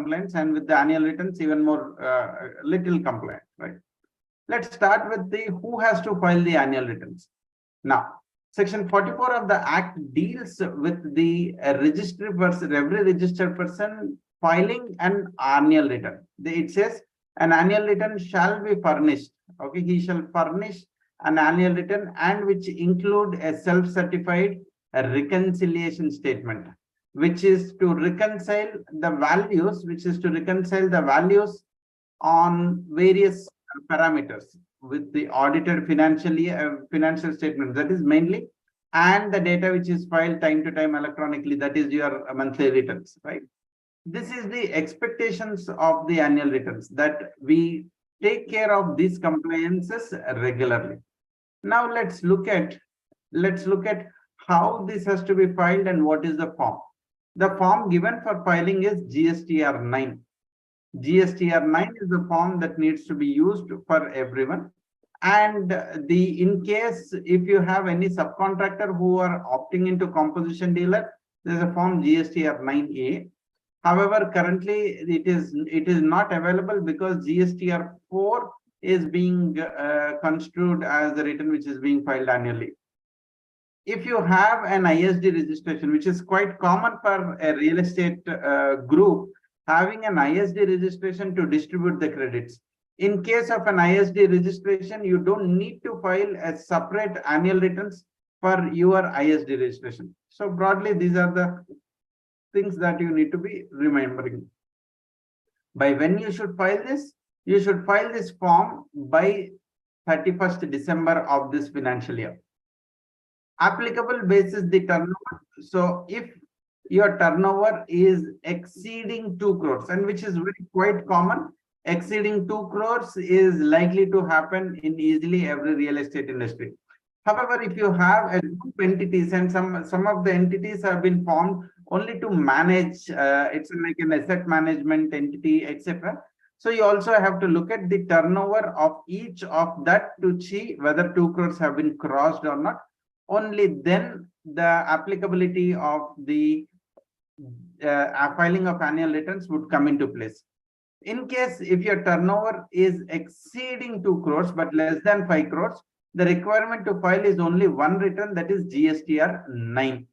compliance, and with the annual returns even more little compliant, right? Let's start with the who has to file the annual returns. Now, Section 44 of the Act deals with the registered person, every registered person filing an annual return. It says an annual return shall be furnished. Okay, he shall furnish an annual return and which include a self-certified reconciliation statement, which is to reconcile the values, on various parameters with the audited financial statement, that is mainly, and the data which is filed time to time electronically, that is your monthly returns, right? This is the expectations of the annual returns, that we take care of these compliances regularly. Now let's look at how this has to be filed and what is the form. The form given for filing is GSTR 9. GSTR 9 is the form that needs to be used for everyone. And in case if you have any subcontractor who are opting into composition dealer, there's a form GSTR 9A. However, currently it is not available because GSTR 4 is being construed as the return which is being filed annually. If you have an ISD registration, which is quite common for a real estate group, having an ISD registration to distribute the credits. In case of an ISD registration, you don't need to file a separate annual returns for your ISD registration. So broadly, these are the things that you need to be remembering. By when you should file this? You should file this form by 31st December of this financial year. Applicable basis the turnover. So if your turnover is exceeding 2 crores, and which is quite common, exceeding 2 crores is likely to happen in easily every real estate industry. However, if you have a group entities, and some of the entities have been formed only to manage, it's like an asset management entity, etc. So you also have to look at the turnover of each of that to see whether 2 crores have been crossed or not. Only then the applicability of the filing of annual returns would come into place. In case if your turnover is exceeding 2 crores but less than 5 crores, the requirement to file is only one return, that is GSTR 9.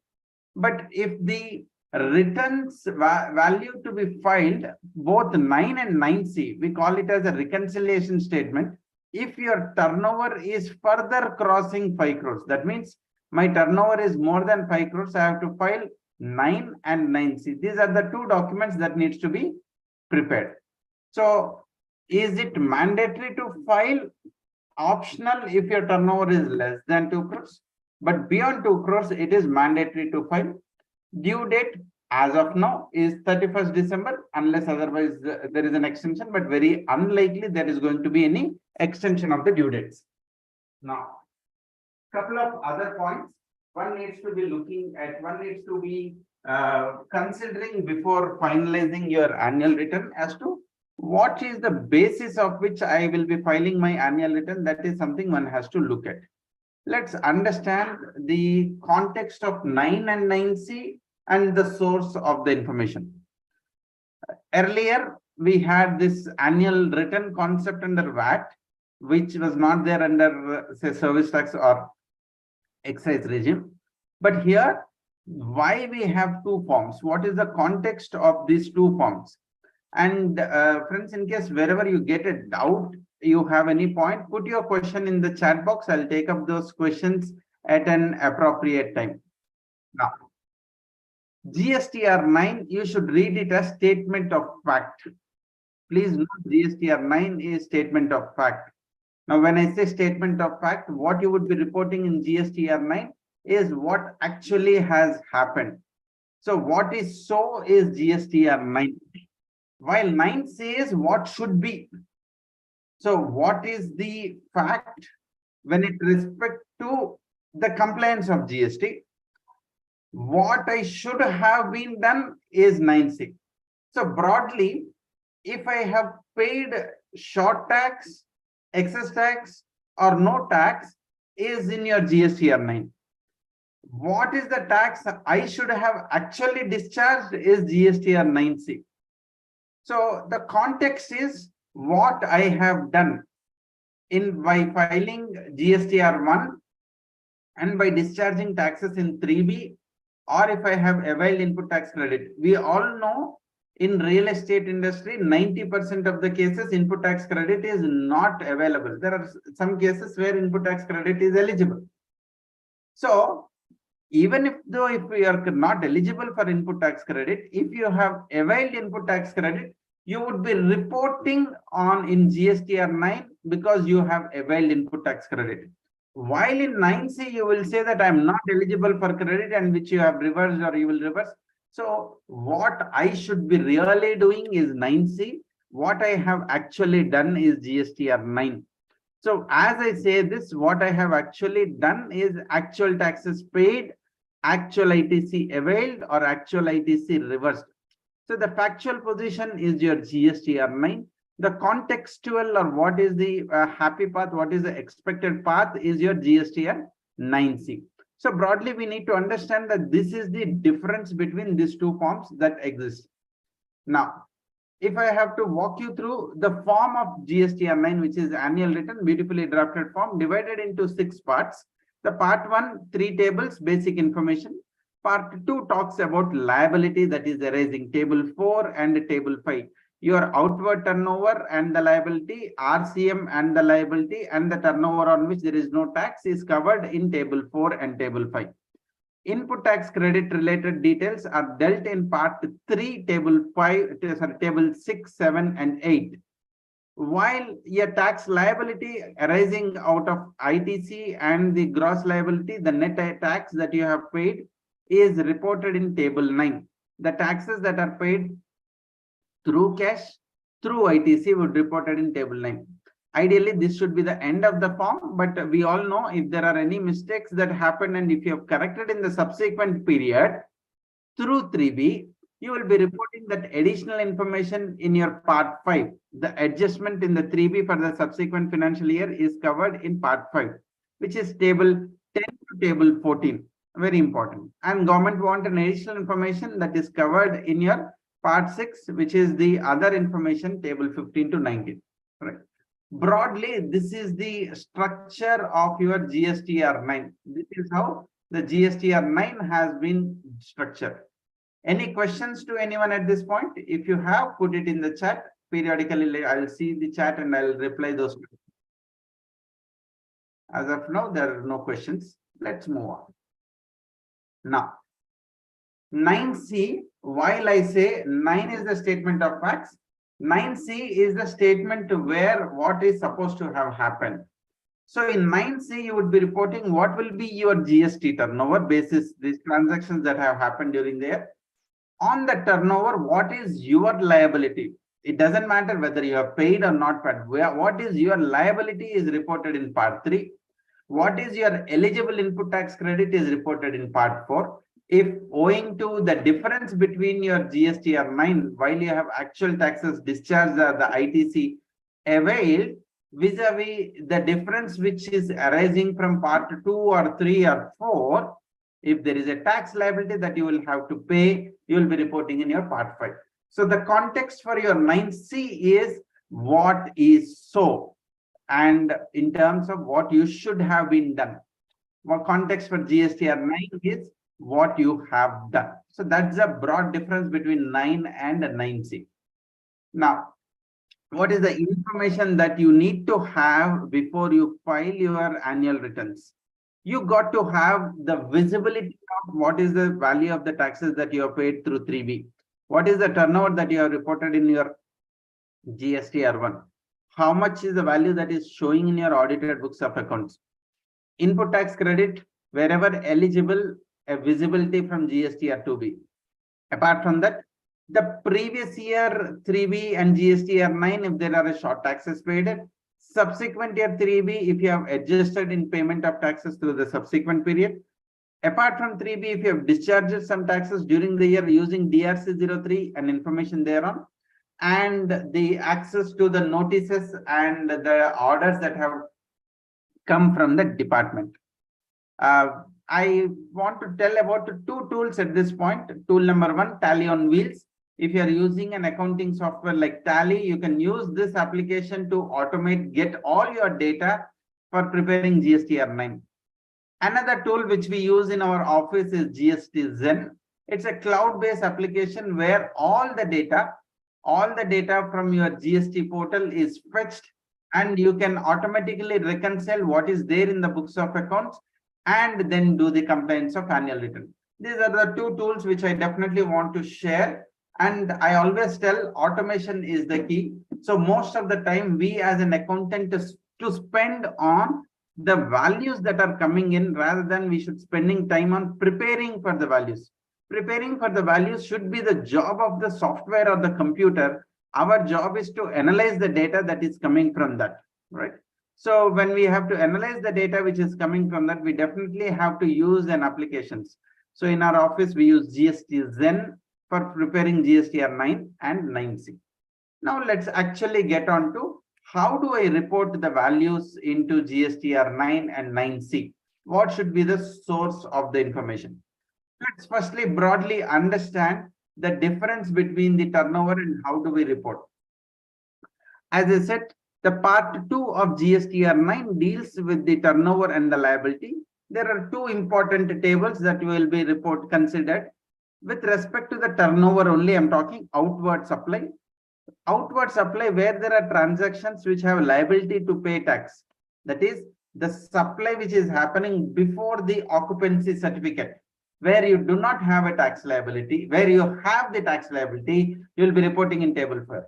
But if the returns value to be filed, both 9 and 9C, we call it as a reconciliation statement. If your turnover is further crossing 5 crores, that means my turnover is more than 5 crores, I have to file 9 and 9C. These are the two documents that needs to be prepared. So is it mandatory to file? Optional if your turnover is less than 2 crores, but beyond 2 crores, it is mandatory to file. Due date as of now is 31st December, unless otherwise there is an extension, but very unlikely there is going to be any extension of the due dates. Now, couple of other points one needs to be considering before finalizing your annual return as to what is the basis of which I will be filing my annual return. That is something one has to look at. Let's understand the context of 9 and 9C and the source of the information. Earlier, we had this annual return concept under VAT, which was not there under, say, service tax or excise regime. But here, why we have two forms? What is the context of these two forms? And friends, in case wherever you get a doubt, you have any point, put your question in the chat box. I'll take up those questions at an appropriate time. Now, GSTR 9, you should read it as statement of fact. Please note, GSTR 9 is statement of fact. Now, when I say statement of fact, what you would be reporting in GSTR 9 is what actually has happened. So what is so is GSTR 9. While 9 says what should be. So what is the fact when it respect to the compliance of GST? What I should have been done is 9C. So broadly, if I have paid short tax, excess tax, or no tax is in your GSTR 9. What is the tax I should have actually discharged is GSTR 9C. So the context is what I have done in by filing GSTR1 and by discharging taxes in 3B, or if I have availed input tax credit. We all know in real estate industry, 90% of the cases input tax credit is not available. There are some cases where input tax credit is eligible. So even if we are not eligible for input tax credit, if you have availed input tax credit, you would be reporting on in GSTR 9 because you have availed input tax credit. While in 9C, you will say that I'm not eligible for credit, and which you have reversed or you will reverse. So what I should be really doing is 9C. What I have actually done is GSTR 9. So as I say this, what I have actually done is actual taxes paid, actual ITC availed, or actual ITC reversed. So the factual position is your GSTR 9. The contextual, or what is the happy path, what is the expected path, is your GSTR 9C. So broadly, we need to understand that this is the difference between these two forms that exist. Now, if I have to walk you through the form of GSTR 9, which is annual return, beautifully drafted form, divided into 6 parts. The part 1, 3 tables, basic information. Part 2 talks about liability, that is arising, table 4 and table 5. Your outward turnover and the liability, RCM and the liability, and the turnover on which there is no tax is covered in table 4 and table 5. Input tax credit related details are dealt in part 3, table 5, table 6, 7, and 8. While a tax liability arising out of ITC and the gross liability, the net tax that you have paid is reported in table 9. The taxes that are paid through cash, through ITC would be reported in table 9. Ideally, this should be the end of the form, but we all know if there are any mistakes that happen and if you have corrected in the subsequent period through 3B, you will be reporting that additional information in your part 5. The adjustment in the 3B for the subsequent financial year is covered in part 5, which is table 10 to table 14. Very important. And government want an additional information that is covered in your part 6, which is the other information, table 15 to 19. Right. Broadly, this is the structure of your GSTR 9. This is how the GSTR 9 has been structured. Any questions to anyone at this point? If you have, put it in the chat. Periodically, I'll see the chat and I'll reply those. As of now, there are no questions. Let's move on. Now, 9C, while I say 9 is the statement of facts, 9C is the statement where what is supposed to have happened. So in 9C, you would be reporting what will be your GST turnover basis, these transactions that have happened during the year. On the turnover, what is your liability? It doesn't matter whether you have paid or not paid. What is your liability is reported in part 3. What is your eligible input tax credit is reported in part 4. If owing to the difference between your GSTR 9, while you have actual taxes discharged the ITC availed, vis-a-vis the difference which is arising from part 2 or 3 or 4, if there is a tax liability that you will have to pay, you will be reporting in your part 5. So the context for your 9C is what is so, and in terms of what you should have been done. What context for GSTR 9 is what you have done. So that's a broad difference between 9 and 9C. Now, what is the information that you need to have before you file your annual returns? You got to have the visibility of what is the value of the taxes that you have paid through 3B. What is the turnover that you have reported in your GSTR1? How much is the value that is showing in your audited books of accounts? Input tax credit, wherever eligible, a visibility from GSTR2B. Apart from that, the previous year 3B and GSTR 9, if there are a short taxes paid, subsequent year 3B, if you have adjusted in payment of taxes through the subsequent period. Apart from 3B, if you have discharged some taxes during the year using DRC03 and information thereon, and the access to the notices and the orders that have come from the department. I want to tell about 2 tools at this point. Tool number 1, Tally on Wheels. If you are using an accounting software like Tally, you can use this application to automate, get all your data for preparing GSTR 9. Another tool which we use in our office is GST Zen. It's a cloud-based application where all the data from your GST portal is fetched, and you can automatically reconcile what is there in the books of accounts and then do the compliance of annual return. These are the two tools which I definitely want to share. And I always tell automation is the key. So most of the time we as an accountant to spend on the values that are coming in, rather than we should spending time on preparing for the values. Preparing for the values should be the job of the software or the computer. Our job is to analyze the data that is coming from that, right? So when we have to analyze the data which is coming from that, we definitely have to use an applications. So in our office, we use GST Zen for preparing GSTR 9 and 9C. Now let's actually get on to how do I report the values into GSTR 9 and 9C? What should be the source of the information? Let's firstly broadly understand the difference between the turnover and how do we report. As I said, the part 2 of GSTR 9 deals with the turnover and the liability. There are two important tables that will be considered. With respect to the turnover only, I'm talking outward supply. Outward supply, where there are transactions which have liability to pay tax. That is the supply which is happening before the occupancy certificate, where you do not have a tax liability. Where you have the tax liability, you will be reporting in table 4.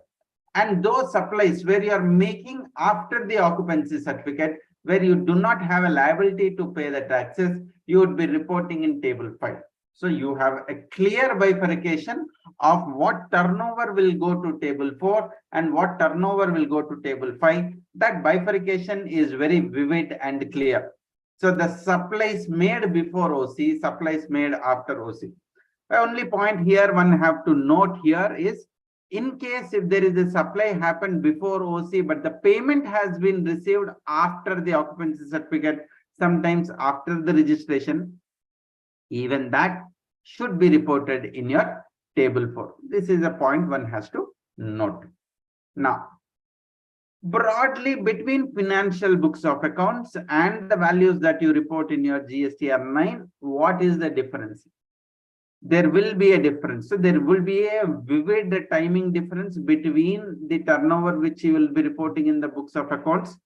And those supplies where you are making after the occupancy certificate, where you do not have a liability to pay the taxes, you would be reporting in table 5. So you have a clear bifurcation of what turnover will go to table 4 and what turnover will go to table 5. That bifurcation is very vivid and clear. So the supplies made before OC, supplies made after OC. The only point here one have to note here is, in case if there is a supply happened before OC, but the payment has been received after the occupancy certificate, sometimes after the registration, even that should be reported in your table 4. This is a point one has to note. Now, broadly between financial books of accounts and the values that you report in your GSTR 9, what is the difference? There will be a difference. So there will be a vivid timing difference between the turnover which you will be reporting in the books of accounts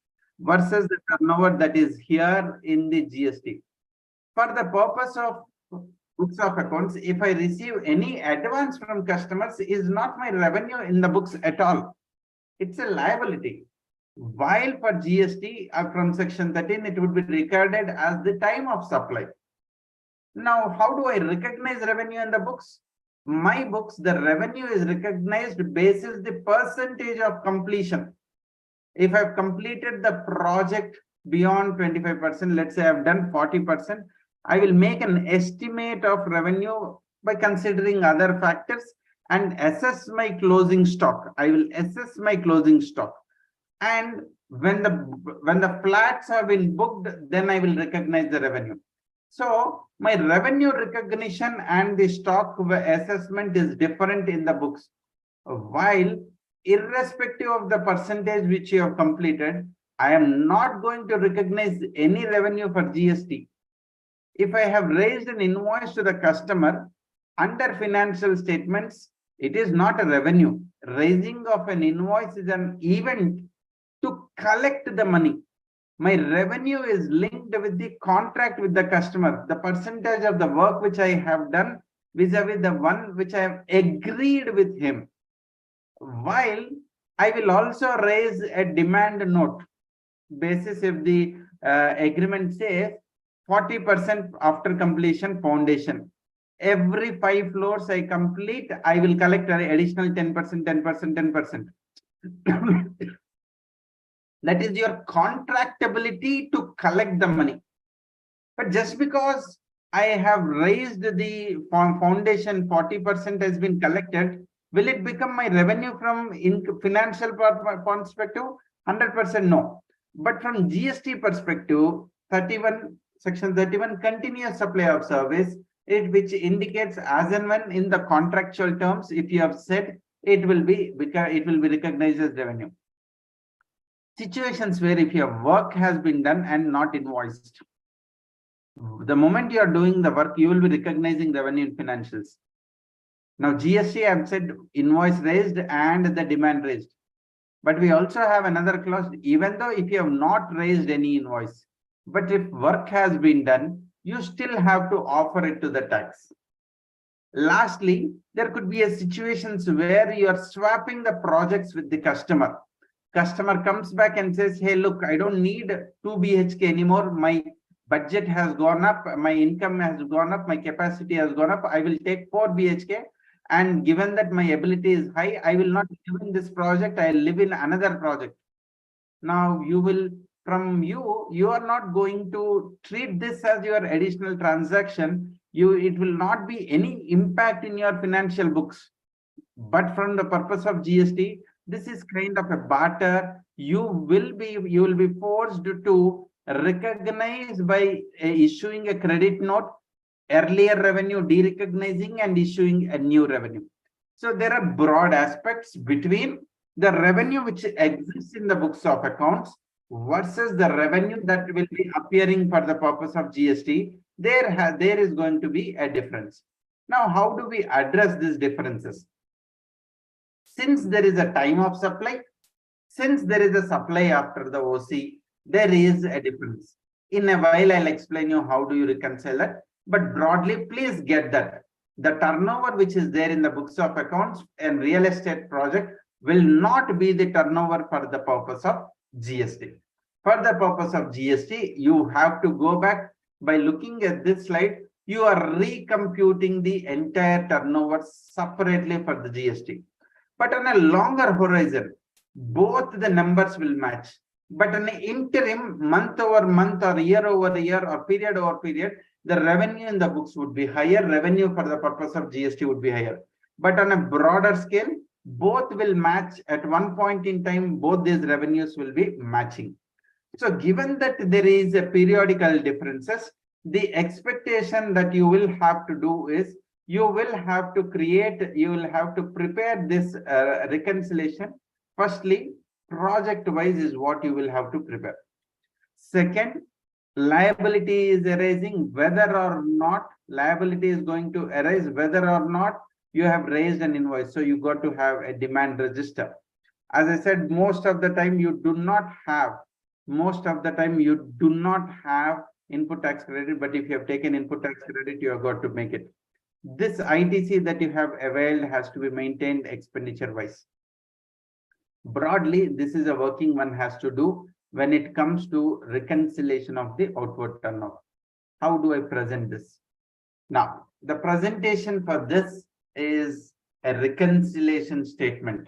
versus the turnover that is here in the GST. For the purpose of books of accounts, if I receive any advance from customers, is not my revenue in the books at all. It's a liability. While for GST from section 13, it would be recorded as the time of supply. Now, how do I recognize revenue in the books? My books, the revenue is recognized basis the percentage of completion. If I've completed the project beyond 25%, let's say I've done 40%, I will make an estimate of revenue by considering other factors and assess my closing stock. I will assess my closing stock. And when the flats have been booked, then I will recognize the revenue. So my revenue recognition and the stock assessment is different in the books. While irrespective of the percentage which you have completed, I am not going to recognize any revenue for GST. If I have raised an invoice to the customer under financial statements, it is not a revenue. Raising of an invoice is an event to collect the money. My revenue is linked with the contract with the customer, the percentage of the work which I have done vis-a-vis the one which I have agreed with him. While I will also raise a demand note basis if the agreement says 40% after completion foundation. Every 5 floors I complete, I will collect an additional 10%, 10%, 10%. That is your contractability to collect the money. But just because I have raised the foundation, 40% has been collected, will it become my revenue from financial perspective? 100% no. But from GST perspective, section 31 continuous supply of service, which indicates as and when in the contractual terms, if you have said it will be recognized as revenue. Situations where if your work has been done and not invoiced, the moment you are doing the work, you will be recognizing revenue in financials. Now, GST, I have said invoice raised and the demand raised. But we also have another clause, even though if you have not raised any invoice, but if work has been done, you still have to offer it to the tax. Lastly, there could be a situations where you are swapping the projects with the customer. Customer comes back and says, hey, look, I don't need 2 BHK anymore. My budget has gone up, my income has gone up, my capacity has gone up. I will take 4 BHK. And given that my ability is high, I will not live in this project, I will live in another project. Now you are not going to treat this as your additional transaction. It will not be any impact in your financial books. But from the purpose of GST, this is kind of a barter. You will be forced to recognize by issuing a credit note earlier revenue, derecognizing and issuing a new revenue. So there are broad aspects between the revenue which exists in the books of accounts versus the revenue that will be appearing for the purpose of GST. There is going to be a difference. Now, how do we address these differences? Since there is a time of supply, since there is a supply after the OC, there is a difference. In a while, I'll explain you how do you reconcile that. But broadly, please get that the turnover which is there in the books of accounts and real estate project will not be the turnover for the purpose of GST. For the purpose of GST, you have to go back by looking at this slide. You are recomputing the entire turnover separately for the GST. But on a longer horizon, both the numbers will match. But on an interim, month over month or year over year or period over period, the revenue in the books would be higher, revenue for the purpose of GST would be higher. But on a broader scale, both will match at one point in time, both these revenues will be matching. So given that there is a periodical differences, the expectation that you will have to do is you will have to prepare this reconciliation. Firstly, project-wise is what you will have to prepare. Second, liability is arising whether or not liability is going to arise whether or not you have raised an invoice. So you got to have a demand register. As I said, most of the time you do not have input tax credit, but if you have taken input tax credit, you have got to make it. This ITC that you have availed has to be maintained expenditure wise. Broadly, this is a working one has to do when it comes to reconciliation of the outward turnover. How do I present this? Now, the presentation for this is a reconciliation statement.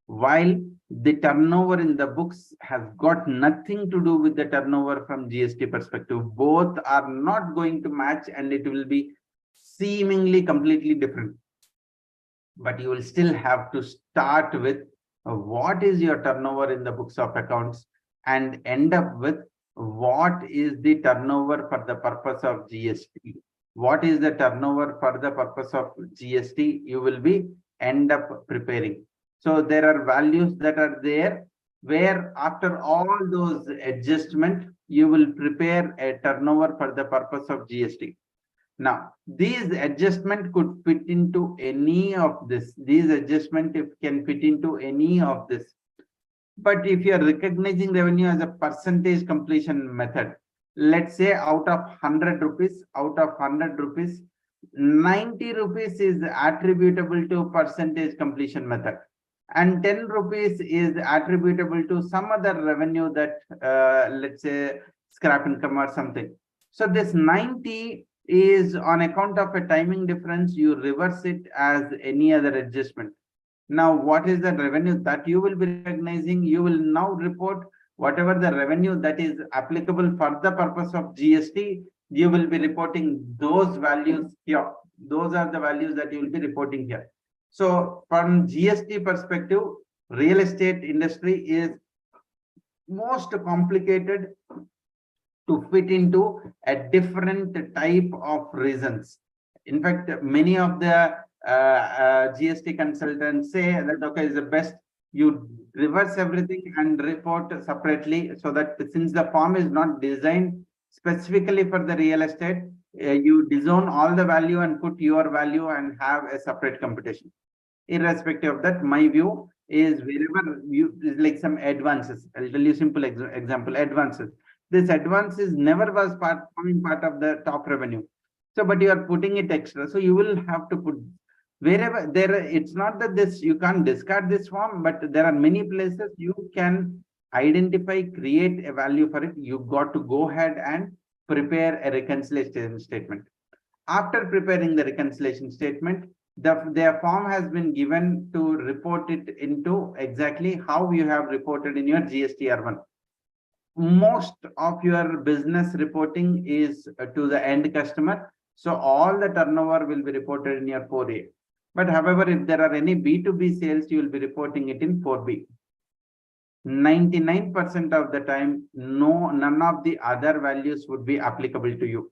While the turnover in the books has got nothing to do with the turnover from GST perspective, both are not going to match and it will be seemingly completely different. But you will still have to start with what is your turnover in the books of accounts and end up with what is the turnover for the purpose of GST. What is the turnover for the purpose of GST? You will be end up preparing. So there are values that are there where after all those adjustments, you will prepare a turnover for the purpose of GST. Now, these adjustments could fit into any of this. These adjustments can fit into any of this. But if you are recognizing revenue as a percentage completion method, let's say out of 100 rupees, 90 rupees is attributable to percentage completion method. And 10 rupees is attributable to some other revenue that, let's say, scrap income or something. So this 90 is on account of a timing difference, you reverse it as any other adjustment. Now, what is the revenue that you will be recognizing? You will now report whatever the revenue that is applicable for the purpose of GST, you will be reporting those values here. Those are the values that you will be reporting here. So from GST perspective, real estate industry is most complicated to fit into a different type of reasons. In fact, many of the GST consultants say that, okay, is the best you reverse everything and report separately, so that since the form is not designed specifically for the real estate, you disown all the value and put your value and have a separate computation. Irrespective of that, my view is wherever you like some advances. I'll tell you simple example, advances. This advance is never was forming part of the top revenue. So, but you are putting it extra. So you will have to put wherever there, it's not that this, you can't discard this form, but there are many places you can identify, create a value for it. You got to go ahead and prepare a reconciliation statement. After preparing the reconciliation statement, their form has been given to report it into exactly how you have reported in your GSTR1. Most of your business reporting is to the end customer. So all the turnover will be reported in your 4A. But however, if there are any B2B sales, you will be reporting it in 4B. 99% of the time, none of the other values would be applicable to you.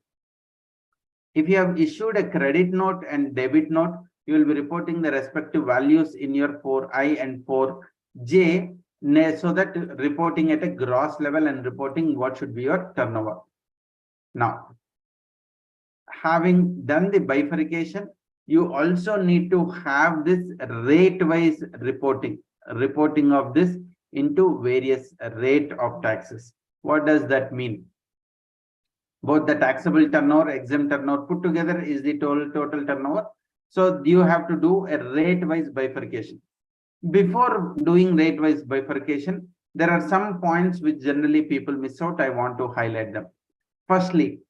If you have issued a credit note and debit note, you will be reporting the respective values in your 4I and 4J, so that reporting at a gross level and reporting what should be your turnover. Now, having done the bifurcation, you also need to have this rate-wise reporting of this into various rate of taxes. What does that mean? Both the taxable turnover, exempt turnover put together is the total turnover. So you have to do a rate-wise bifurcation. Before doing rate-wise bifurcation, there are some points which generally people miss out. I want to highlight them. Firstly,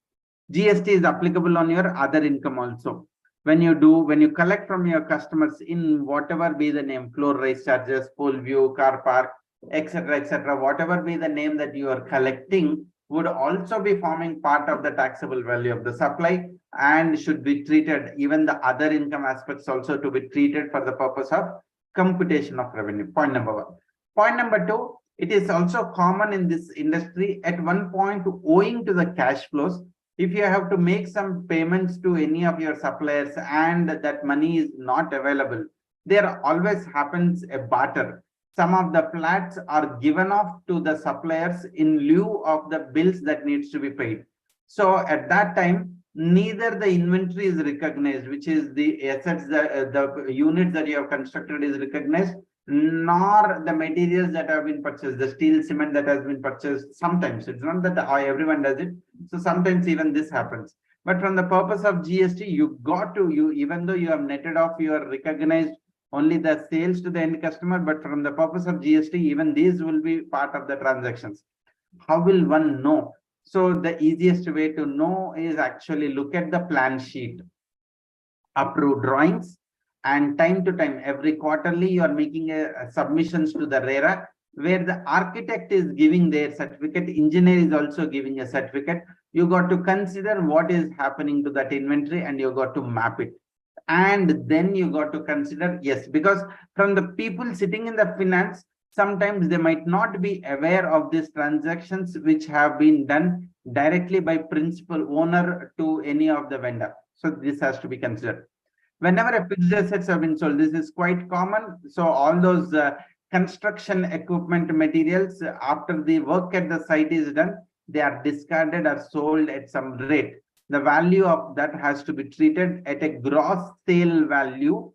GST is applicable on your other income also. When you collect from your customers in whatever be the name, floor raise charges, pool view, car park, etc., whatever be the name that you are collecting, would also be forming part of the taxable value of the supply and should be treated, even the other income aspects also to be treated for the purpose of computation of revenue. Point number one. Point number two, it is also common in this industry at one point, owing to the cash flows, if you have to make some payments to any of your suppliers and that money is not available, there always happens a barter. Some of the flats are given off to the suppliers in lieu of the bills that needs to be paid. So at that time, neither the inventory is recognized, which is the assets, the units that you have constructed is recognized, nor the materials that have been purchased, the steel, cement that has been purchased. Sometimes it's not that everyone does it. So sometimes even this happens. But from the purpose of GST, even though you have netted off, you are recognized only the sales to the end customer, but from the purpose of GST, even these will be part of the transactions. How will one know? So the easiest way to know is actually look at the plan sheet, approved drawings, and time to time, every quarterly, you are making submissions to the RERA, where the architect is giving their certificate, engineer is also giving a certificate. You got to consider what is happening to that inventory and you got to map it. And then you got to consider, yes, because from the people sitting in the finance, sometimes they might not be aware of these transactions which have been done directly by principal owner to any of the vendor. So this has to be considered. Whenever a fixed assets have been sold, this is quite common. So all those construction equipment materials, after the work at the site is done, they are discarded or sold at some rate. The value of that has to be treated at a gross sale value,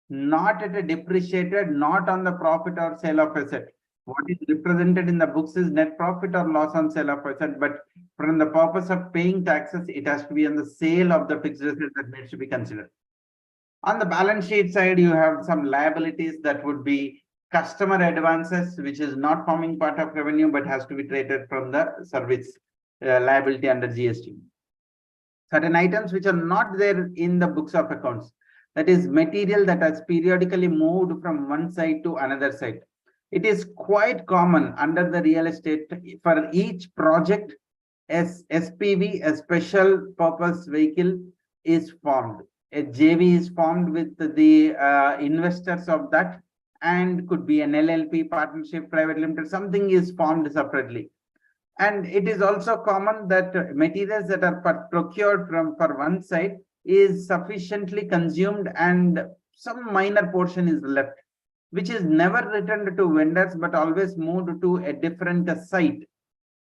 not at a depreciated, not on the profit or sale of asset. What is represented in the books is net profit or loss on sale of asset, but from the purpose of paying taxes, it has to be on the sale of the fixed asset that needs to be considered. On the balance sheet side, you have some liabilities that would be customer advances, which is not forming part of revenue, but has to be treated from the service liability under GST. Certain items which are not there in the books of accounts, that is material that has periodically moved from one side to another side. It is quite common under the real estate for each project, as SPV, a special purpose vehicle, is formed. A JV is formed with the investors of that, and could be an LLP, partnership, private limited, something is formed separately. And it is also common that materials that are procured for one side is sufficiently consumed and some minor portion is left, which is never returned to vendors but always moved to a different site.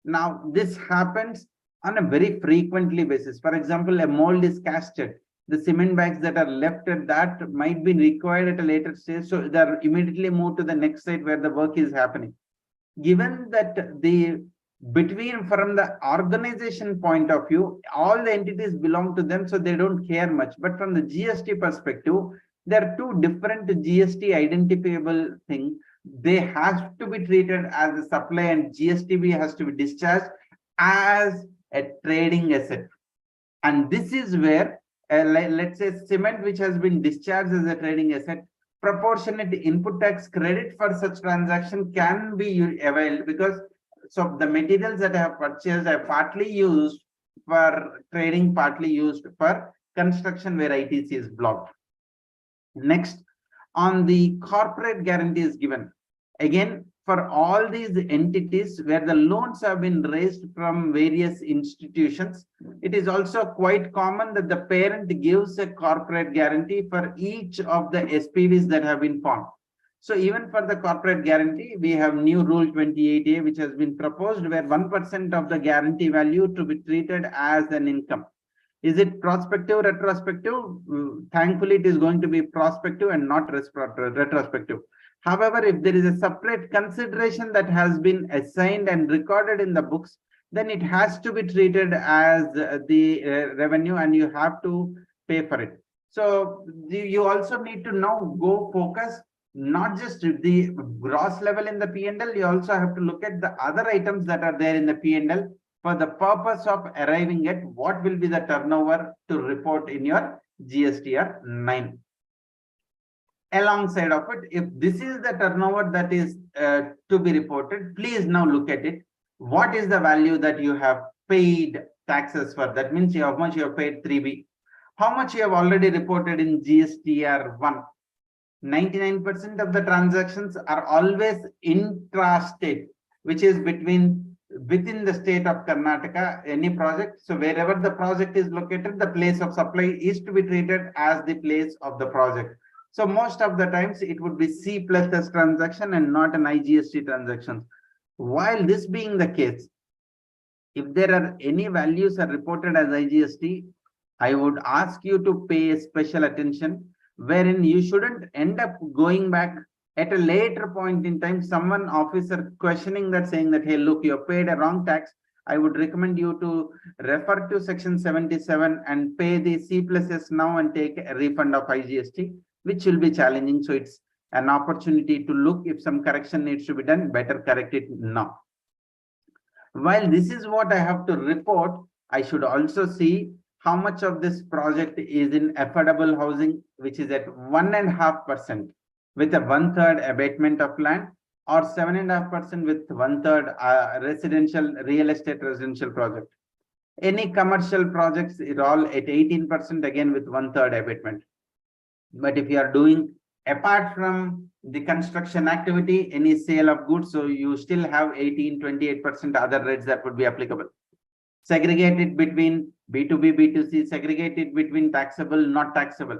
Now, this happens on a very frequently basis. For example, a mold is casted. The cement bags that are left at that might be required at a later stage, so they are immediately moved to the next site where the work is happening. Given that the between from the organization point of view, all the entities belong to them, so they don't care much. But from the GST perspective, there are two different GST identifiable things. They have to be treated as a supply, and GSTB has to be discharged as a trading asset. And this is where, let's say, cement which has been discharged as a trading asset, proportionate input tax credit for such transaction can be availed, because so the materials that I have purchased are partly used for trading, partly used for construction where ITC is blocked. Next, on the corporate guarantee is given. Again, for all these entities where the loans have been raised from various institutions, it is also quite common that the parent gives a corporate guarantee for each of the SPVs that have been formed. So even for the corporate guarantee, we have new rule 28A, which has been proposed, where 1% of the guarantee value to be treated as an income. Is it prospective, retrospective? Thankfully, it is going to be prospective and not retrospective. However, if there is a separate consideration that has been assigned and recorded in the books, then it has to be treated as the revenue, and you have to pay for it. So you also need to now go focus not just the gross level in the P&L, you also have to look at the other items that are there in the P&L for the purpose of arriving at what will be the turnover to report in your GSTR 9. Alongside of it, if this is the turnover that is to be reported, please now look at it. What is the value that you have paid taxes for? That means how much you have paid 3B. How much you have already reported in GSTR 1? 99% of the transactions are always intrastate, which is within the state of Karnataka, any project. So wherever the project is located, the place of supply is to be treated as the place of the project. So most of the times it would be C plus S transaction and not an IGST transaction. While this being the case, if there are any values are reported as IGST, I would ask you to pay special attention, wherein you shouldn't end up going back at a later point in time, someone officer questioning that, saying that, hey, look, you have paid a wrong tax. I would recommend you to refer to section 77 and pay the C plus S now and take a refund of IGST, which will be challenging. So it's an opportunity to look, if some correction needs to be done, better correct it now. While this is what I have to report, I should also see how much of this project is in affordable housing, which is at 1.5% with a 1/3 abatement of land, or 7.5% with 1/3 residential real estate residential project. Any commercial projects is all at 18%, again with 1/3 abatement. But if you are doing apart from the construction activity, any sale of goods, so you still have 18-28% other rates that would be applicable. Segregated between B2B, B2C, segregated between taxable, not taxable.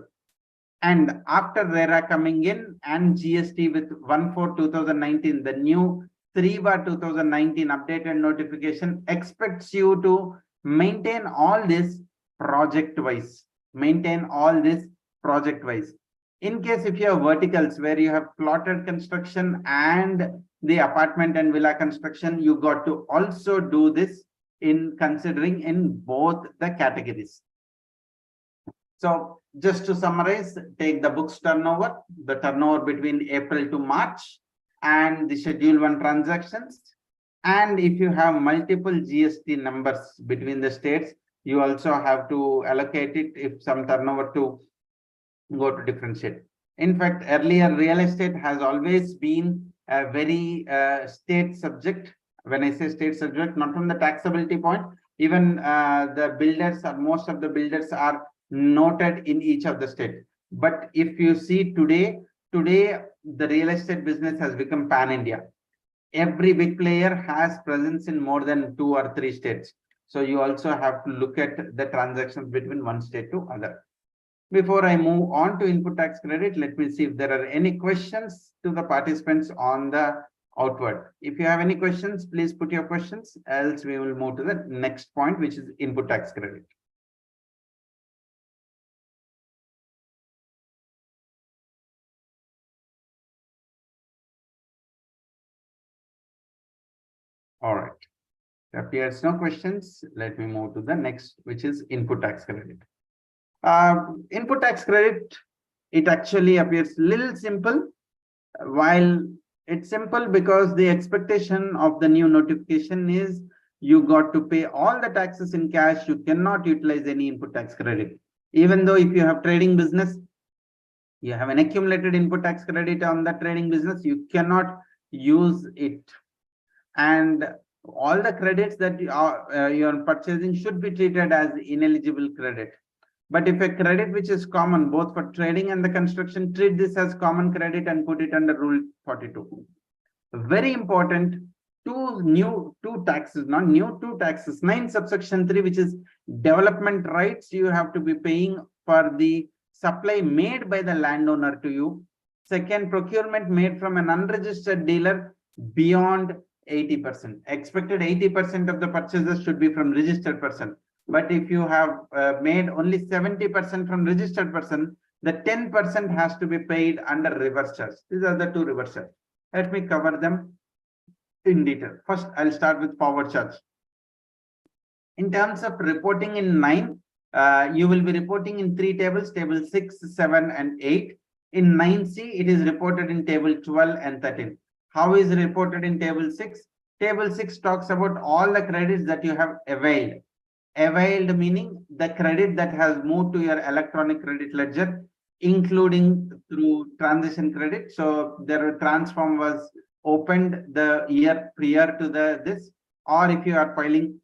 And after RERA coming in and GST with 1/4/2019, the new 3/2019 updated notification expects you to maintain all this project wise. Maintain all this project wise. In case if you have verticals where you have plotted construction and the apartment and villa construction, you got to also do this in considering in both the categories. So just to summarize, take the books turnover, the turnover between April to March, and the schedule 1 transactions. And if you have multiple GST numbers between the states, you also have to allocate it if some turnover to go to different state. In fact, earlier real estate has always been a very state subject. When I say state subject, not from the taxability point, even the builders or most of the builders are noted in each of the state. But if you see today the real estate business has become pan-India. Every big player has presence in more than 2 or 3 states. So you also have to look at the transactions between one state to other. Before I move on to input tax credit, let me see if there are any questions to the participants on the outward. If you have any questions, please put your questions, else we will move to the next point, which is input tax credit. All right. There appears no questions. Let me move to the next, which is input tax credit. Input tax credit, it actually appears little simple. While it's simple because the expectation of the new notification is you got to pay all the taxes in cash. You cannot utilize any input tax credit. Even though if you have trading business, you have an accumulated input tax credit on the trading business, you cannot use it. And all the credits that you are purchasing should be treated as ineligible credit. But if a credit which is common both for trading and the construction, treat this as common credit and put it under Rule 42. Very important, two taxes, 9 subsection 3, which is development rights you have to be paying for the supply made by the landowner to you. Second, procurement made from an unregistered dealer beyond 80%. Expected 80% of the purchases should be from registered person. But if you have made only 70% from registered person, the 10% has to be paid under reverse charge. These are the two reverse charge. Let me cover them in detail. First, I'll start with forward charge. In terms of reporting in 9, you will be reporting in 3 tables, table 6, 7, and 8. In 9C, it is reported in table 12 and 13. How is it reported in table 6? Table 6 talks about all the credits that you have availed. Availed meaning the credit that has moved to your electronic credit ledger, including through transition credit. So their transform was opened the year prior to this, or if you are filing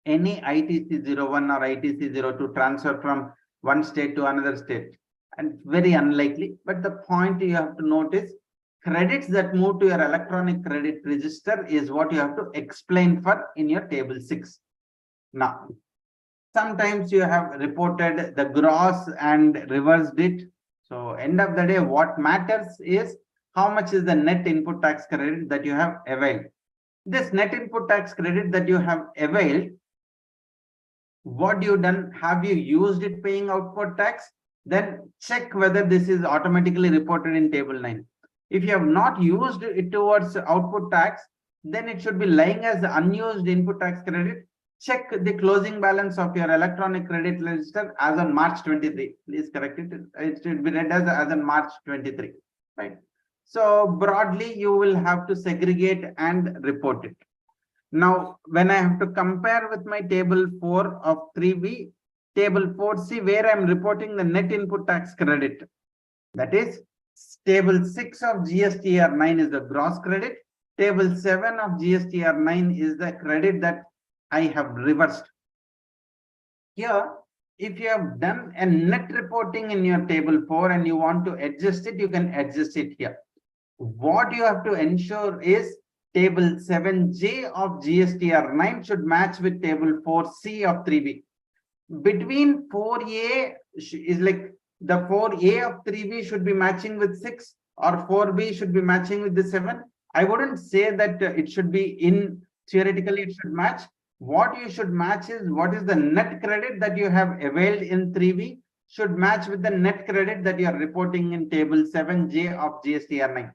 any ITC-01 or ITC-02 transfer from one state to another state, and very unlikely. But the point you have to notice, credits that move to your electronic credit register is what you have to explain for in your table 6. Now, sometimes you have reported the gross and reversed it. So end of the day, what matters is how much is the net input tax credit that you have availed. This net input tax credit that you have availed, what you done, have you used it paying output tax? Then check whether this is automatically reported in table 9. If you have not used it towards output tax, then it should be lying as unused input tax credit. Check the closing balance of your electronic credit register as on March 23. Please correct it. It should be read as on March 23. Right. So broadly, you will have to segregate and report it. Now, when I have to compare with my table 4 of 3B, table 4C, where I'm reporting the net input tax credit, that is table 6 of GSTR 9 is the gross credit. Table 7 of GSTR 9 is the credit that I have reversed. Here, if you have done a net reporting in your table 4 and you want to adjust it, you can adjust it here. What you have to ensure is table 7J of GSTR 9 should match with table 4C of 3B. Between 4A is like the 4A of 3B should be matching with 6, or 4B should be matching with the 7. I wouldn't say that it should be in theoretically it should match. What you should match is what is the net credit that you have availed in 3B should match with the net credit that you are reporting in table 7J of GSTR 9.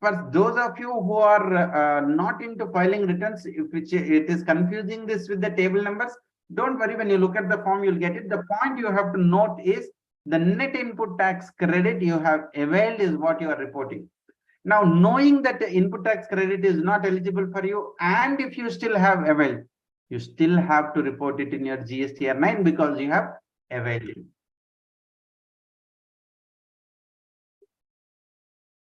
For those of you who are not into filing returns, which it is confusing this with the table numbers, don't worry, when you look at the form, you'll get it. The point you have to note is the net input tax credit you have availed is what you are reporting. Now, knowing that the input tax credit is not eligible for you, and if you still have availed, you still have to report it in your GSTR 9 because you have availed it.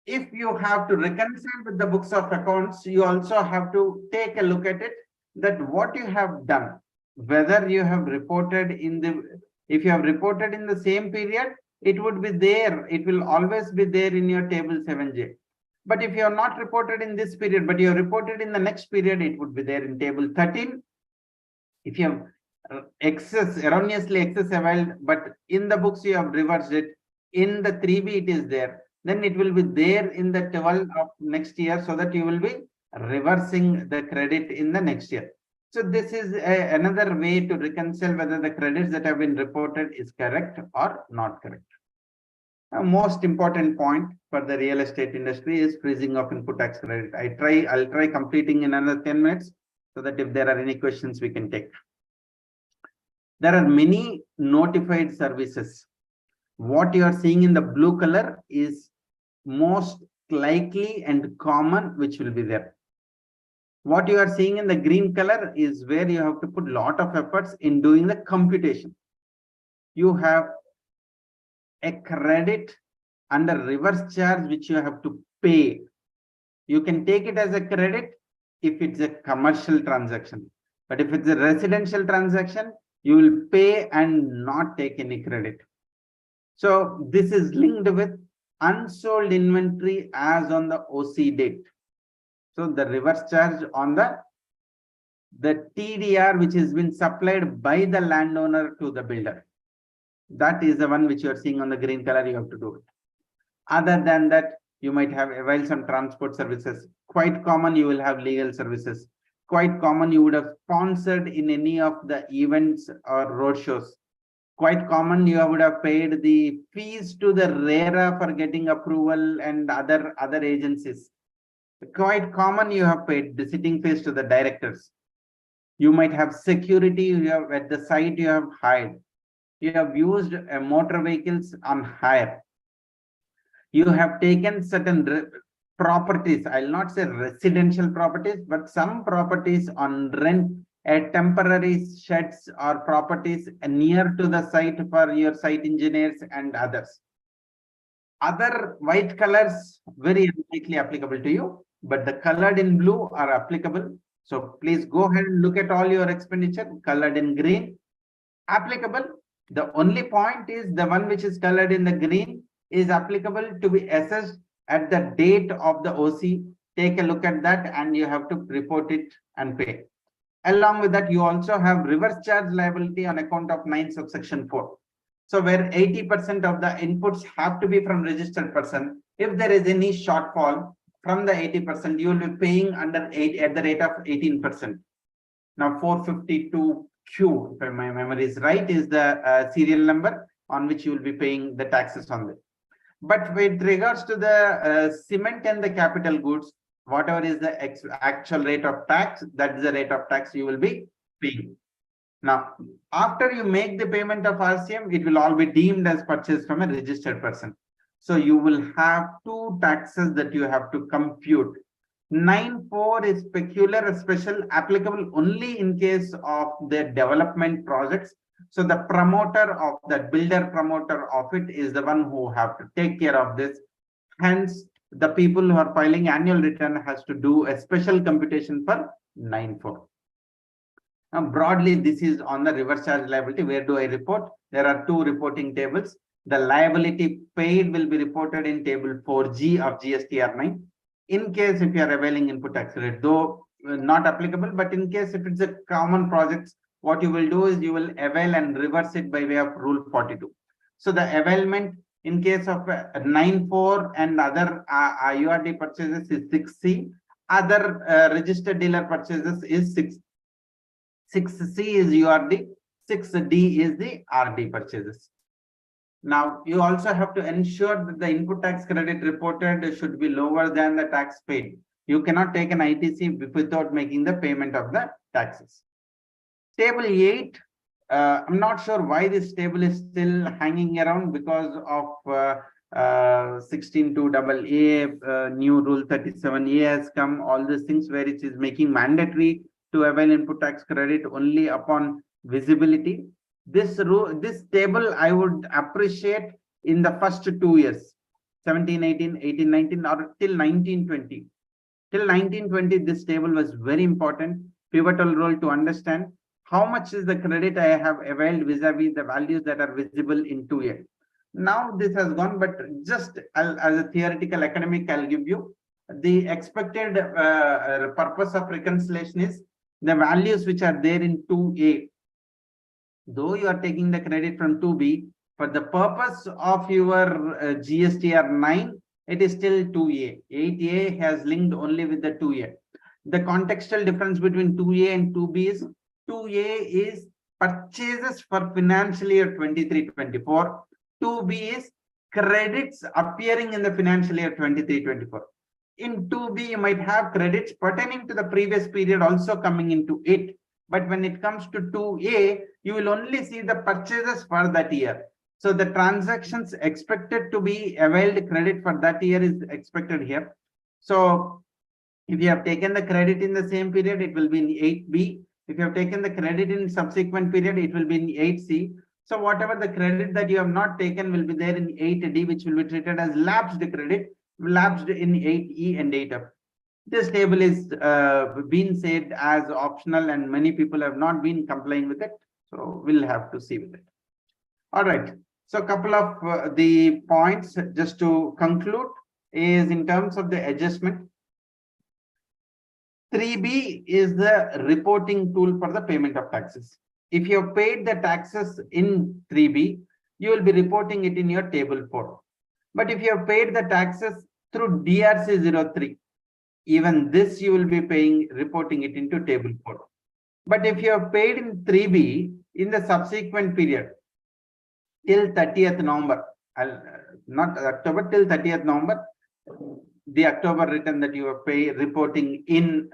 If you have to reconcile with the books of accounts, you also have to take a look at it, that what you have done, whether you have reported in the, if you have reported in the same period, it would be there. It will always be there in your table 7J. But if you have not reported in this period, but you have reported in the next period, it would be there in table 13. If you have erroneously excess availed, but in the books you have reversed it. In the 3B it is there. Then it will be there in the 12 of next year, so that you will be reversing the credit in the next year. So this is another way to reconcile whether the credits that have been reported is correct or not correct. Most important point for the real estate industry is freezing of input tax credit. I'll try completing in another 10 minutes, so that if there are any questions we can take. There are many notified services. What you are seeing in the blue color is most likely and common, which will be there. What you are seeing in the green color is where you have to put a lot of efforts in doing the computation. You have a credit under reverse charge which you have to pay. You can take it as a credit if it's a commercial transaction, but if it's a residential transaction, you will pay and not take any credit. So this is linked with unsold inventory as on the OC date. So the reverse charge on the TDR which has been supplied by the landowner to the builder. That is the one which you are seeing on the green color. You have to do it. Other than that, you might have availed some transport services. Quite common, you will have legal services. Quite common, you would have sponsored in any of the events or roadshows. Quite common, you would have paid the fees to the RERA for getting approval and other agencies. Quite common, you have paid the sitting fees to the directors. You might have security, you have at the site you have hired. You have used motor vehicles on hire. You have taken certain properties, I'll not say residential properties, but some properties on rent, temporary sheds or properties near to the site for your site engineers and others. Other white colors very unlikely applicable to you, but the colored in blue are applicable. So please go ahead and look at all your expenditure colored in green, applicable. The only point is the one which is colored in the green is applicable to be assessed at the date of the OC. Take a look at that and you have to report it and pay. Along with that, you also have reverse charge liability on account of 9 subsection 4. So where 80% of the inputs have to be from registered person. If there is any shortfall from the 80%, you will be paying under 8 at the rate of 18%. Now 452Q, if my memory is right, is the serial number on which you will be paying the taxes on it. But with regards to the cement and the capital goods, whatever is the actual rate of tax, that is the rate of tax you will be paying. Now, after you make the payment of RCM, it will all be deemed as purchase from a registered person. So you will have 2 taxes that you have to compute. 9(4) is peculiar, special, applicable only in case of the development projects. So the promoter of that builder promoter of it is the one who have to take care of this. Hence, the people who are filing annual return has to do a special computation for 9(4). Now, broadly, this is on the reverse charge liability. Where do I report? There are 2 reporting tables. The liability paid will be reported in table 4G of GSTR 9. In case if you are availing input tax credit, though not applicable, but in case if it's a common project, what you will do is you will avail and reverse it by way of rule 42. So the availment in case of 9(4) and other URD purchases is 6C. Other registered dealer purchases is 6. 6C is URD, 6D is the RD purchases. Now, you also have to ensure that the input tax credit reported should be lower than the tax paid. You cannot take an ITC without making the payment of the taxes. Table 8, I'm not sure why this table is still hanging around because of 16(2)AA, new rule 37A has come, all these things where it is making mandatory to avail input tax credit only upon visibility. This table I would appreciate in the first 2 years, 17, 18, 18, 19, or till 1920. Till 1920, this table was very important, pivotal role to understand how much is the credit I have availed vis-a-vis the values that are visible in 2 years. Now this has gone, but just as a theoretical academic, I'll give you the expected purpose of reconciliation is the values which are there in 2A. though you are taking the credit from 2B, for the purpose of your GSTR 9, it is still 2A. 8A has linked only with the 2A. The contextual difference between 2A and 2B is 2A is purchases for financial year 23-24. 2B is credits appearing in the financial year 23-24. In 2B, you might have credits pertaining to the previous period also coming into it. But when it comes to 2A, you will only see the purchases for that year. So the transactions expected to be availed credit for that year is expected here. So if you have taken the credit in the same period, it will be in 8B. If you have taken the credit in subsequent period, it will be in 8C. So whatever the credit that you have not taken will be there in 8D, which will be treated as lapsed credit, lapsed in 8E and 8F. This table is been said as optional, and many people have not been complying with it. So we'll have to see with it. All right. So a couple of the points just to conclude is in terms of the adjustment. 3B is the reporting tool for the payment of taxes. If you have paid the taxes in 3B, you will be reporting it in your table 4. But if you have paid the taxes through DRC 03, even this you will be reporting it into table 4. But if you have paid in 3B in the subsequent period till 30th November, not October, till 30th November, the October return that you are reporting in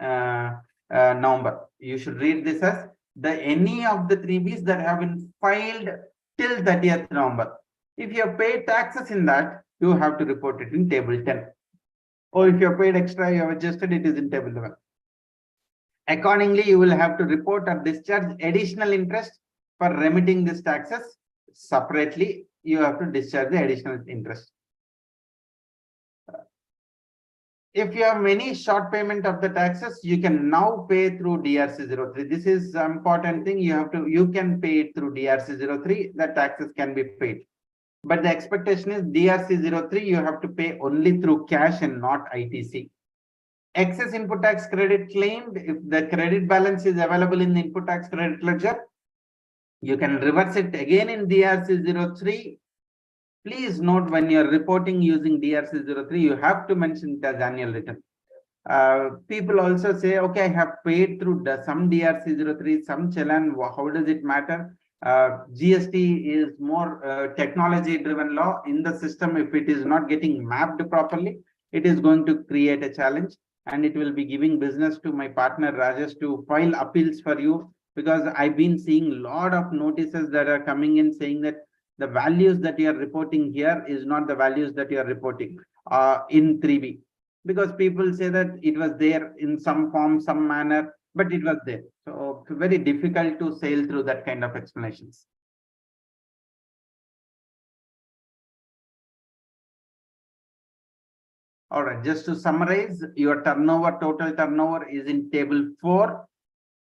November, you should read this as any of the 3Bs that have been filed till 30th November. If you have paid taxes in that, you have to report it in table 10. Or if you have paid extra, you have adjusted, it is in table 11. Accordingly, you will have to report or discharge additional interest for remitting these taxes. Separately, you have to discharge the additional interest. If you have many short payment of the taxes, you can now pay through DRC 03. This is an important thing. You can pay it through DRC 03. The taxes can be paid. But the expectation is DRC 03, you have to pay only through cash and not ITC. Excess input tax credit claimed, if the credit balance is available in the input tax credit ledger, you can reverse it again in DRC 03. Please note, when you're reporting using DRC 03, you have to mention it as annual return. People also say, okay, I have paid through some DRC 03, some challan. How does it matter? GST is more technology driven law in the system. If it is not getting mapped properly, it is going to create a challenge, and it will be giving business to my partner Rajesh to file appeals for you, because I've been seeing a lot of notices that are coming in saying that the values that you are reporting here is not the values that you are reporting in 3B, because people say that it was there in some form, some manner, but it was there. So it's very difficult to sail through that kind of explanations. All right, just to summarize, your turnover, total turnover is in table 4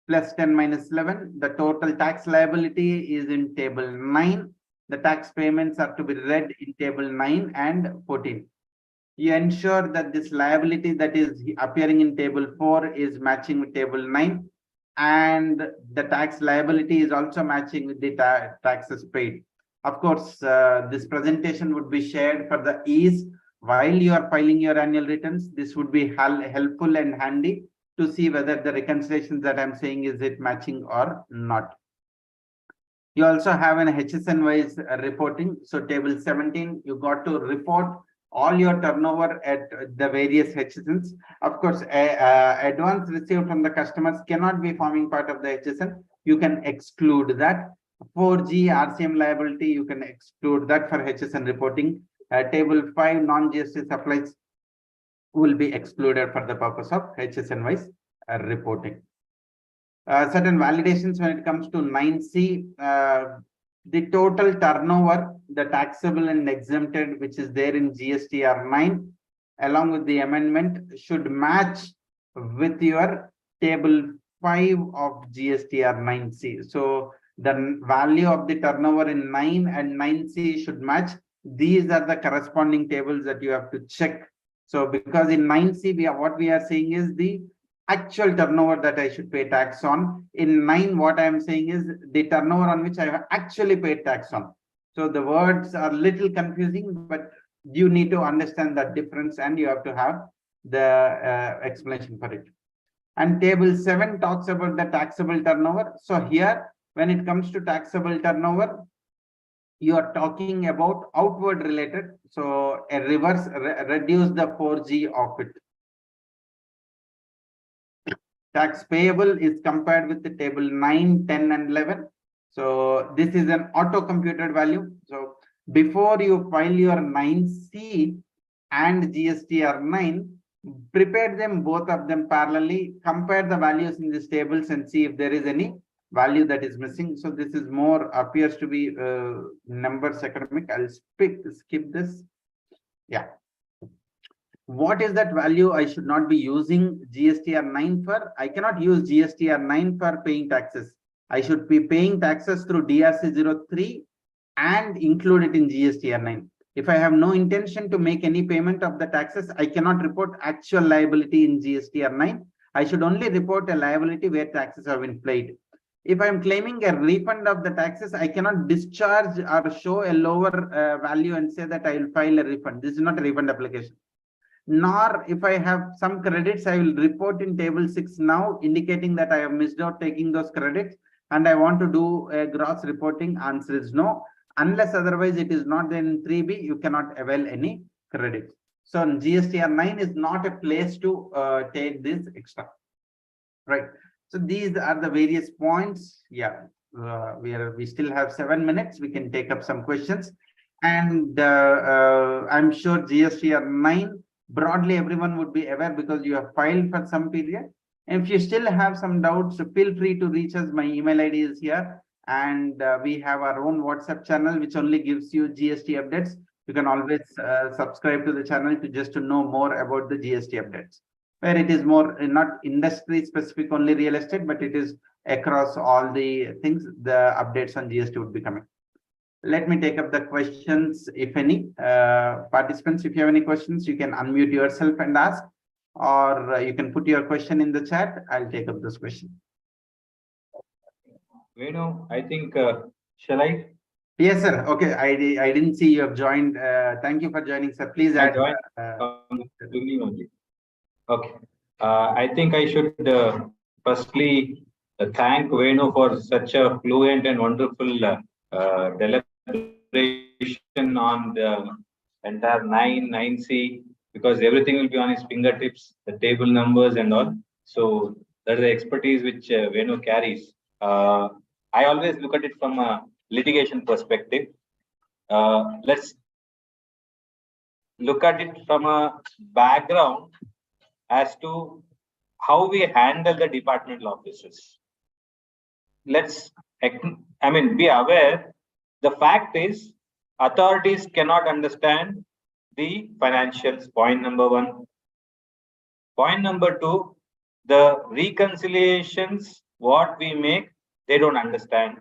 plus 10 minus 11. The total tax liability is in table 9. The tax payments are to be read in table 9 and 14. You ensure that this liability that is appearing in table 4 is matching with table 9, and the tax liability is also matching with the taxes paid. Of course, this presentation would be shared for the ease while you are filing your annual returns. This would be helpful and handy to see whether the reconciliations that I'm saying, is it matching or not. You also have an HSN wise reporting. So table 17, you got to report all your turnover at the various HSNs. Of course, advance received from the customers cannot be forming part of the HSN. You can exclude that. 4G RCM liability, you can exclude that for HSN reporting. Table 5, non-GST supplies will be excluded for the purpose of HSN wise reporting. Certain validations when it comes to 9C, the total turnover, the taxable and exempted, which is there in GSTR 9, along with the amendment, should match with your table 5 of GSTR 9C. So the value of the turnover in 9 and 9C should match. These are the corresponding tables that you have to check. So because in 9C, what we are saying is the actual turnover that I should pay tax on. In 9, what I am saying is the turnover on which I have actually paid tax on. So the words are little confusing, but you need to understand the difference and you have to have the explanation for it. And table 7 talks about the taxable turnover. So here, when it comes to taxable turnover, you are talking about outward related. So a reverse, reduce the 4G of it. Tax payable is compared with the table 9, 10, and 11. So this is an auto-computed value. So before you file your 9C and GSTR 9, prepare them, both of them parallelly, compare the values in these tables and see if there is any value that is missing. So this is more appears to be numbers academic. I'll skip this. Yeah. What is that value I should not be using GSTR 9 for? I cannot use GSTR 9 for paying taxes. I should be paying taxes through DRC 03 and include it in GSTR 9. If I have no intention to make any payment of the taxes, I cannot report actual liability in GSTR 9. I should only report a liability where taxes have been paid. If I'm claiming a refund of the taxes, I cannot discharge or show a lower value and say that I will file a refund. This is not a refund application. Nor if I have some credits, I will report in table 6 now, indicating that I have missed out taking those credits and I want to do a gross reporting. Answer is no. Unless otherwise it is not there in 3B, you cannot avail any credits. So GSTR 9 is not a place to take this extra, right? So these are the various points. Yeah, we still have 7 minutes. We can take up some questions, and I'm sure GSTR 9 broadly everyone would be aware because you have filed for some period. If you still have some doubts, feel free to reach us. My email ID is here, and we have our own WhatsApp channel which only gives you GST updates. You can always subscribe to the channel to know more about the GST updates, where it is more not industry specific only real estate, but it is across all the things. The updates on GST would be coming. Let me take up the questions, if any. Participants, if you have any questions, you can unmute yourself and ask, or you can put your question in the chat. I'll take up this question. Venu, I think, shall I? Yes, sir. Okay, I didn't see you have joined. Thank you for joining, sir. Please add. Only. Okay. I think I should firstly thank Venu for such a fluent and wonderful deliberation on the entire 9C, because everything will be on his fingertips, the table numbers and all. So that is the expertise which Venu carries. I always look at it from a litigation perspective. Let's look at it from a background as to how we handle the departmental offices. Let's, be aware. The fact is, authorities cannot understand the financials. Point number 1. Point number 2, the reconciliations, what we make, they don't understand.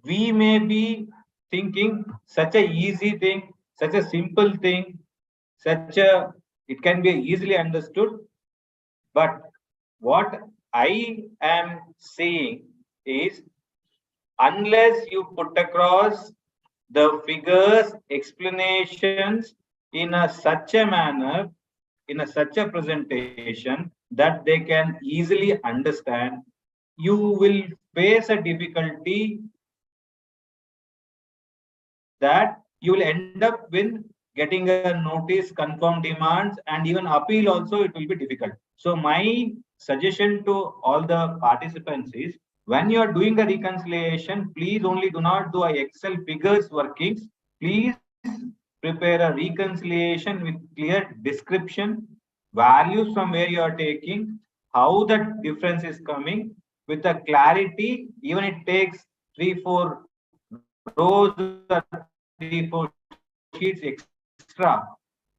We may be thinking such a easy thing, such a simple thing, it can be easily understood. But what I am saying is, unless you put across the figures, explanations in such a manner, in such a presentation that they can easily understand, you will face a difficulty that you will end up with getting a notice, confirm demands, and even appeal also, it will be difficult. So my suggestion to all the participants is, when you are doing a reconciliation, please only do not do a Excel figures workings. Please prepare a reconciliation with clear description, values from where you are taking, how the difference is coming, with the clarity. Even it takes 3-4 rows or 3-4 sheets extra.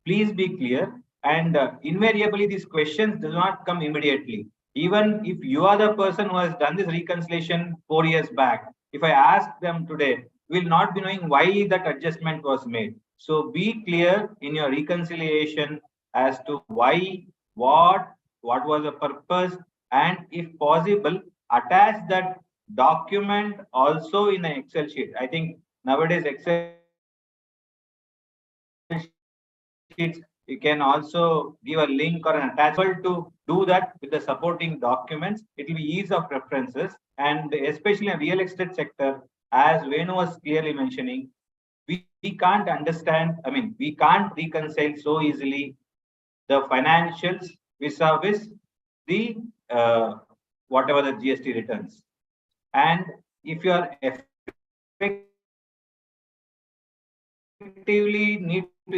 Please be clear. And invariably, these questions do not come immediately. Even if you are the person who has done this reconciliation 4 years back, if I ask them today, we will not be knowing why that adjustment was made. So be clear in your reconciliation as to why, what, what was the purpose, and if possible, attach that document also in an Excel sheet. I think nowadays Excel sheets, you can also give a link or an attachment to do that with the supporting documents. It will be ease of references, and especially in real estate sector, as Venu was clearly mentioning, we can't understand, I mean, we can't reconcile so easily the financials vis-a-vis the whatever the GST returns. And if you are effectively need to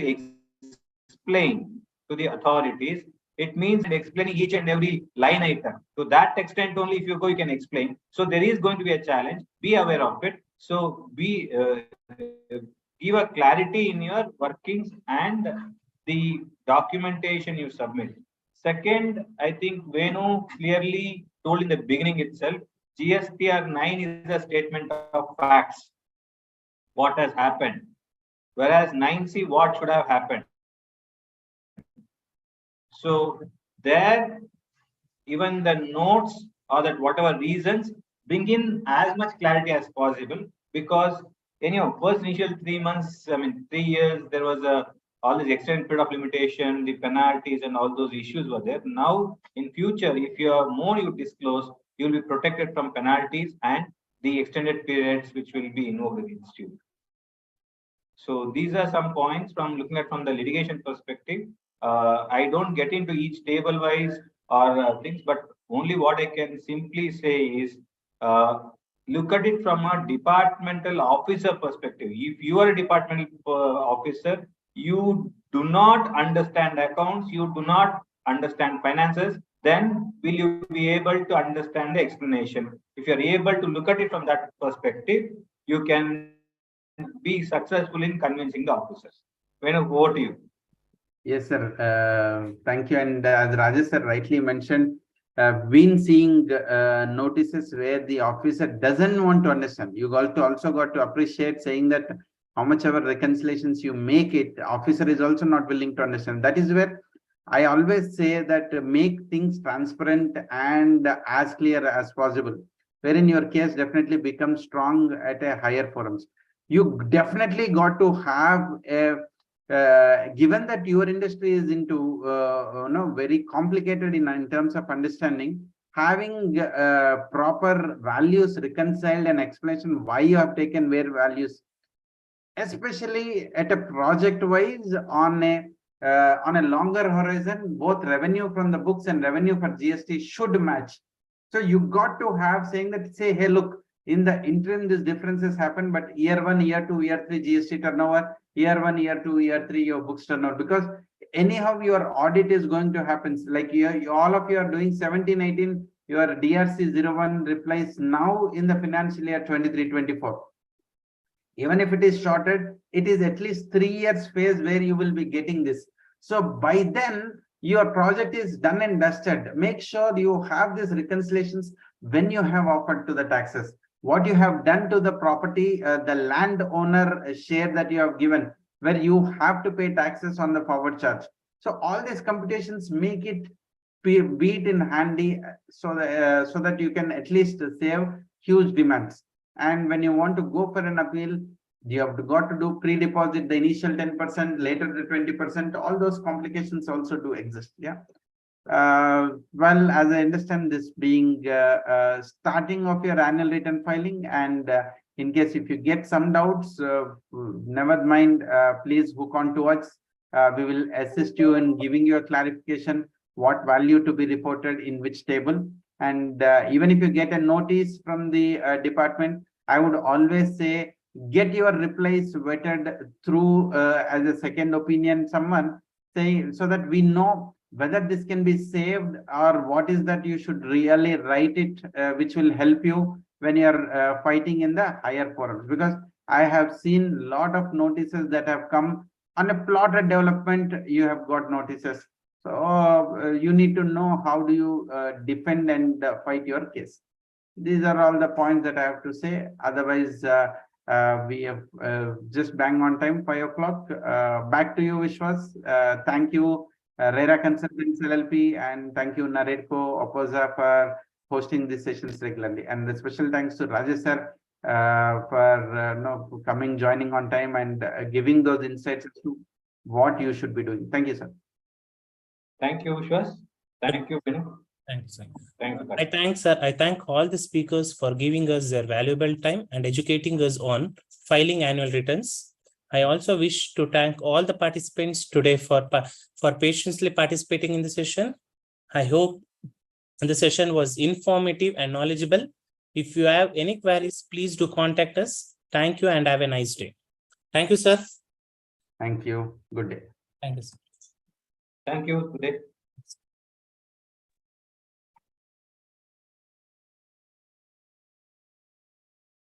explain to the authorities, it means explaining each and every line item. To that extent only, if you go, you can explain. So there is going to be a challenge. Be aware of it. So be give a clarity in your workings and the documentation you submit. Second, I think Venu clearly told in the beginning itself, GSTR 9 is a statement of facts. What has happened? Whereas 9C, what should have happened? So there, even the notes or that whatever reasons, bring in as much clarity as possible, because first initial 3 months, I mean 3 years, there was all this extended period of limitation, the penalties and all those issues were there. Now in future, if you are more you disclose, you will be protected from penalties and the extended periods which will be invoked against you. So these are some points from looking at from the litigation perspective. I don't get into each table wise or things, but only what I can simply say is look at it from a departmental officer perspective. If you are a departmental officer, you do not understand accounts, you do not understand finances, then will you be able to understand the explanation? If you're able to look at it from that perspective, you can be successful in convincing the officers. Over to you. Yes, sir. Thank you. And as Rajesh sir rightly mentioned, been seeing notices where the officer doesn't want to understand. You also got to appreciate saying that how much ever reconciliations you make it, officer is also not willing to understand. That is where I always say that make things transparent and as clear as possible, wherein your case definitely becomes strong at a higher forums. You definitely got to have a given that your industry is into very complicated in terms of understanding, having proper values reconciled and explanation why you have taken where values, especially at a project wise on a longer horizon, both revenue from the books and revenue for GST should match. So you got to have saying that, say, hey, look, in the interim, these differences happen, but year 1, year 2, year 3 GST turnover, year 1, year 2, year 3 your books turnover, because anyhow your audit is going to happen. Like all of you are doing 17-18, your DRC 01 replies now in the financial year 23-24. Even if it is shorted, it is at least 3 years phase where you will be getting this. So by then your project is done and dusted. Make sure you have these reconciliations when you have offered to the taxes. What you have done to the property, the landowner share that you have given, where you have to pay taxes on the forward charge. So all these computations make it beat in handy, so that you can at least save huge demands. And when you want to go for an appeal, you have got to do pre-deposit, the initial 10%, later the 20%. All those complications also do exist. Yeah. Well, as I understand, this being starting of your annual return filing, and in case if you get some doubts, never mind, please hook on to us. We will assist you in giving you a clarification, what value to be reported in which table. And even if you get a notice from the department, I would always say, get your replies vetted through as a second opinion, someone saying, so that we know whether this can be saved or what is that you should really write it, which will help you when you're fighting in the higher forums. Because I have seen a lot of notices that have come on a plotted development, you have got notices. So you need to know how do you defend and fight your case. These are all the points that I have to say. Otherwise, we have just bang on time, 5 o'clock. Back to you, Vishwas. Thank you RERA Consultants LLP, and thank you Naredco Opoza for hosting these sessions regularly. And the special thanks to Rajesh sir for coming, joining on time, and giving those insights as to what you should be doing. Thank you, sir. Thank you, Vishwas. Thank you, Vinu. Thank you, sir. Thank you. I thank, sir. I thank all the speakers for giving us their valuable time and educating us on filing annual returns. I also wish to thank all the participants today for patiently participating in the session. I hope the session was informative and knowledgeable. If you have any queries, please do contact us. Thank you and have a nice day. Thank you, sir. Thank you. Good day. Thank you, sir. Thank you. Good day.